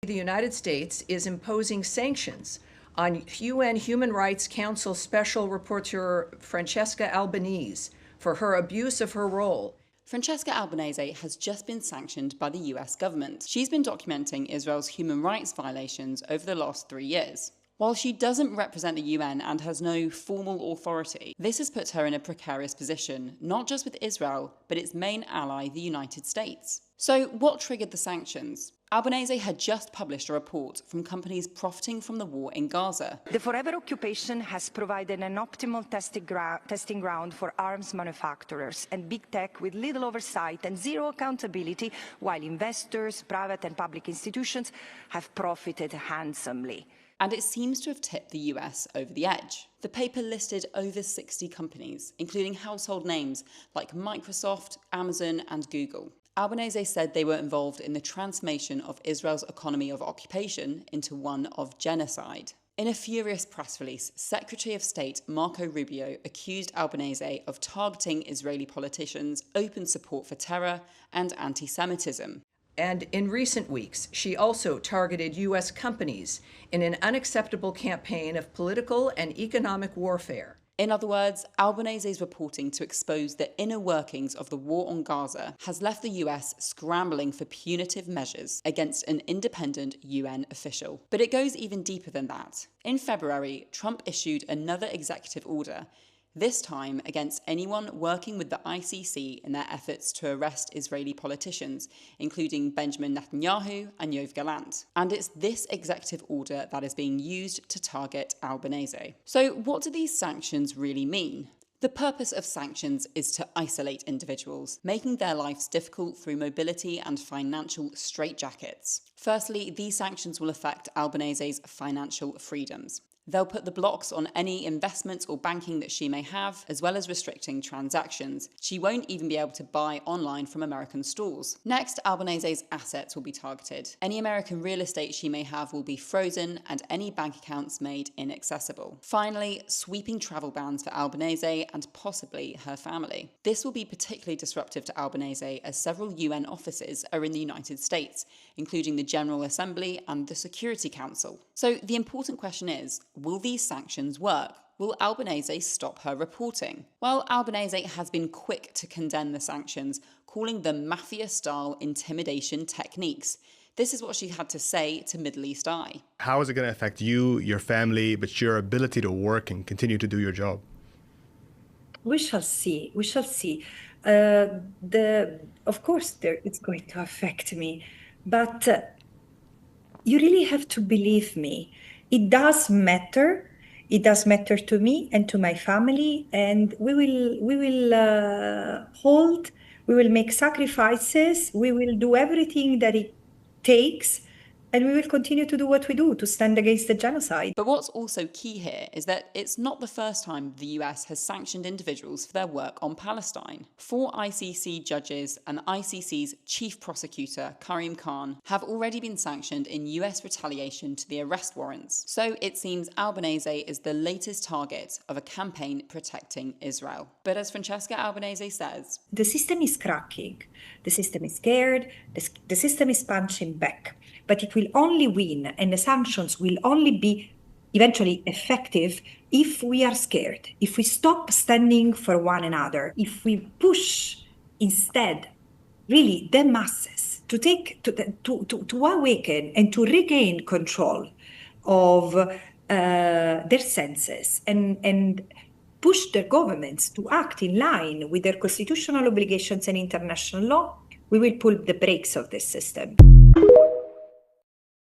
The United States is imposing sanctions on UN Human Rights Council Special Rapporteur Francesca Albanese for her abuse of her role. Francesca Albanese has just been sanctioned by the US government. She's been documenting Israel's human rights violations over the last 3 years. While she doesn't represent the UN and has no formal authority, this has put her in a precarious position, not just with Israel, but its main ally, the United States. So what triggered the sanctions? Albanese had just published a report from companies profiting from the war in Gaza. The forever occupation has provided an optimal testing ground for arms manufacturers and big tech with little oversight and zero accountability, while investors, private and public institutions have profited handsomely. And it seems to have tipped the US over the edge. The paper listed over 60 companies, including household names like Microsoft, Amazon, and Google. Albanese said they were involved in the transformation of Israel's economy of occupation into one of genocide. In a furious press release, Secretary of State Marco Rubio accused Albanese of targeting Israeli politicians, open support for terror, and anti-Semitism. And in recent weeks, she also targeted U.S. companies in an unacceptable campaign of political and economic warfare. In other words, Albanese's reporting to expose the inner workings of the war on Gaza has left the US scrambling for punitive measures against an independent UN official. But it goes even deeper than that. In February, Trump issued another executive order, this time against anyone working with the ICC in their efforts to arrest Israeli politicians, including Benjamin Netanyahu and Yoav Gallant. And it's this executive order that is being used to target Albanese. So what do these sanctions really mean? The purpose of sanctions is to isolate individuals, making their lives difficult through mobility and financial straitjackets. Firstly, these sanctions will affect Albanese's financial freedoms. They'll put the blocks on any investments or banking that she may have, as well as restricting transactions. She won't even be able to buy online from American stores. Next, Albanese's assets will be targeted. Any American real estate she may have will be frozen and any bank accounts made inaccessible. Finally, sweeping travel bans for Albanese and possibly her family. This will be particularly disruptive to Albanese as several UN offices are in the United States, including the General Assembly and the Security Council. So the important question is, will these sanctions work? Will Albanese stop her reporting? Well, Albanese has been quick to condemn the sanctions, calling them mafia-style intimidation techniques. This is what she had to say to Middle East Eye. How is it going to affect you, your family, but your ability to work and continue to do your job? We shall see. We shall see. Of course, it's going to affect me, but you really have to believe me. It does matter. It does matter to me and to my family, and we will make sacrifices. We will do everything that it takes, and we will continue to do what we do to stand against the genocide. But what's also key here is that it's not the first time the US has sanctioned individuals for their work on Palestine. 4 ICC judges and ICC's chief prosecutor, Karim Khan, have already been sanctioned in US retaliation to the arrest warrants. So it seems Albanese is the latest target of a campaign protecting Israel. But as Francesca Albanese says, the system is cracking. The system is scared. The system is punching back. But it will only win, and the sanctions will only be eventually effective if we are scared, if we stop standing for one another, if we push instead really the masses to awaken and to regain control of their senses and push their governments to act in line with their constitutional obligations and international law, we will pull the brakes of this system.